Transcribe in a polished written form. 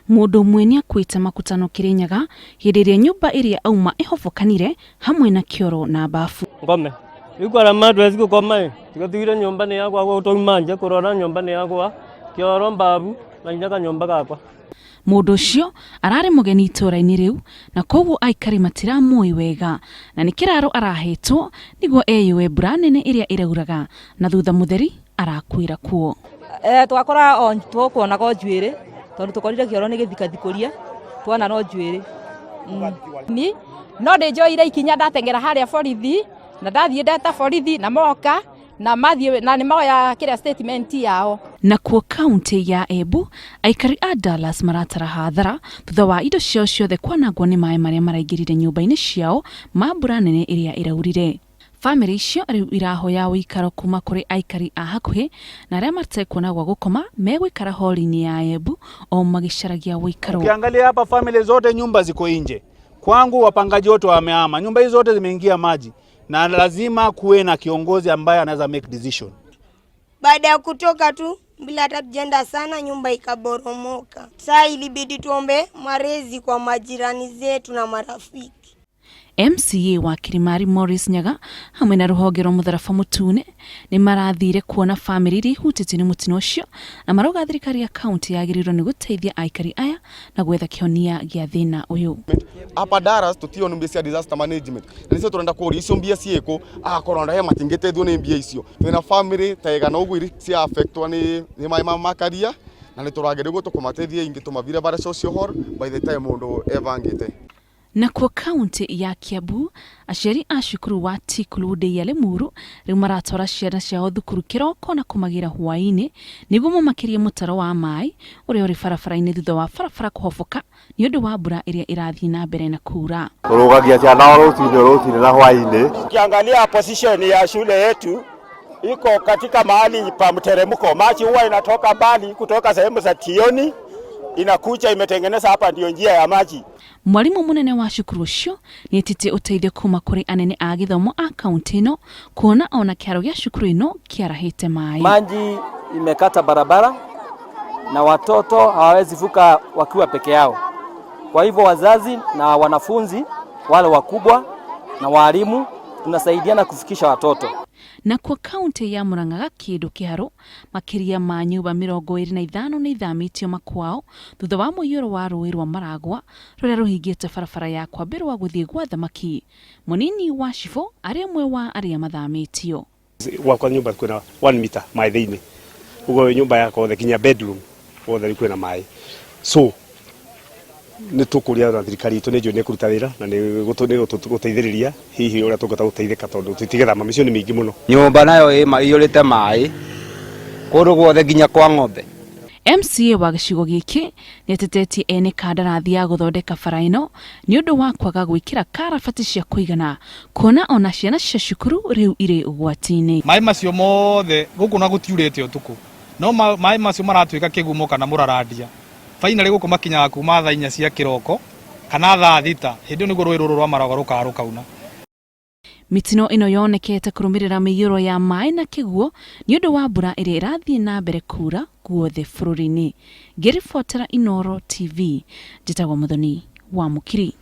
Mundu mweni akuite makutano Kirinyaga hindi iria nyumba iria auma ihofokanire hamwe na kioro na bafu. Ngome ikwara madu eziko koma tigathire nyumba ni yakwa gutoimanja kurora nyumba ni yakwa kioro babu na nyaka nyumba gakwa. Mundu ucio arari mugeni itura-ini riu na koguo aikari matiramui wega na ni kiraro arahetwo niguo eyue mbura nene iria irauraga na thutha mutheri arakuira kuo. Twakora on twokona go njwire tondu tukorire kioro ni githikathikuria twana no njwire ni no ndejoire ikinya ndatengera haria borithi na ndathie ndeta borithi na moka na mathie na ni maoya kira statement yao. Na kuo kaunti ya Embu aikari a Dallas maratara hathara thutha wa indo ciao ciothe kwanangwo ni maĩ maria maraingirire nyumba-ini ciao ma mbura nene iria iraurire. Family icio riu irahoya uikaro kuma kuri aikari a hakuhi na aria matekona gwa gukoma megwikara holi-ini ya Embu o magicaragia uikaro. Ukiangalia hapa family zote nyumba ziko nje. Kwangu wapangaji wote wamehama. Nyumba hizo zote zimeingia maji na lazima kuwe na kiongozi ambaye anaweza make decision. Baada ya kutoka tu bila hata kujenda sana nyumba ikaboromoka. Sasa ilibidi tuombe marezi kwa majirani zetu na marafiki. MCA wa Kirimari Morris Nyaga hamwe na ruhonge rwa Mutharaba Mutune ni marathire kuona family iri hutite ni mutino ucio na maroga thirikari ya county yagirirwo ni guteithia aikari aya na gwetha kionia gia thina uyu. Hapa Dallas tutio numbia disaster management na nicio turenda kuri icio mbia cieko akoronda he matingitethwo ni mbia icio twina family tega na ugu iri cia affectwa ni mai makaria na ni turagere guto kumatethia ingi tumavira bara social hall by the time mundu evangite. Na kwa kaunti ya Kiambu aciari a cukuru wa Tikulu de Limuru riu maratora ciana ciao thukuru kiroko na kumagira hwaini niguo mumakirie mutaro wa mai uria uri barabara-ini thutha wa barabara kuhofoka ni undu wa mbura iria irathii na mbere na kura. Turugagia ciana rutini na hwaini. Ukiangalia position ya shule yetu iko katika mahali pa mteremko, maji huwa inatoka mbali kutoka sehemu za Tioni inakuja imetengeneza hapa ndio njia ya maji. Mwalimu munene wa cukuru ucio ni etite uteithio kuma kuri anene a githomo a kaunti ino kuona ona kiaro gia cukuru ino kiarahite mai. Maji imekata barabara na watoto hawawezi vuka wakiwa peke yao. Kwa hivyo wazazi na wanafunzi wale wakubwa na walimu tunasaidiana kufikisha watoto. Na kwa kaunti ya Murang'a kindu kiharo makiria ma nyumba 25 ni ithamitio makwao thutha wa muiyuro wa rũĩ rwa Maragwa ruria ruhingite barabara ya kwambirwa guthie gwa thamaki. Munini wa Shifo ari amwe wa aria mathamitio. Kwa nyumba kuna 1 meter mai thiini. Ugo nyumba yako thekinya bedroom wothe kwina mai. So ni tukuria na thirikari itu ni njone kuruta wira na ni guteithiriria hihi uria tungata guteithika tondu tutigetha mamisio ni mingi muno. Nyumba nayo iyurite mai kundu guothe nginya kwa ng'ombe. MCA wa gicigo giki ni atetetie ene kandarathi ya guthondeka bara ino ni undu wa kwaga gwikira karabati cia kuigana kuona ona ciana cia cukuru riu iri ugwati-ini. Mai macio mothe guku na gutiurite utuku no mai macio maratwika kigumo kana muraradia finally guku makinya kuma thaa 4 cia kiroko kana thaa 6 hindi niguo rũĩ rũrũ rwa Maragwa rukauna. Mitino ino yonekete kurumirira miyuro ya mai na kiguo ni undu wa mbura iria irathii na mbere kura guothe bururi-ini. Ngiribotera Inoro TV njitagwo Muthoni wa Mukiri.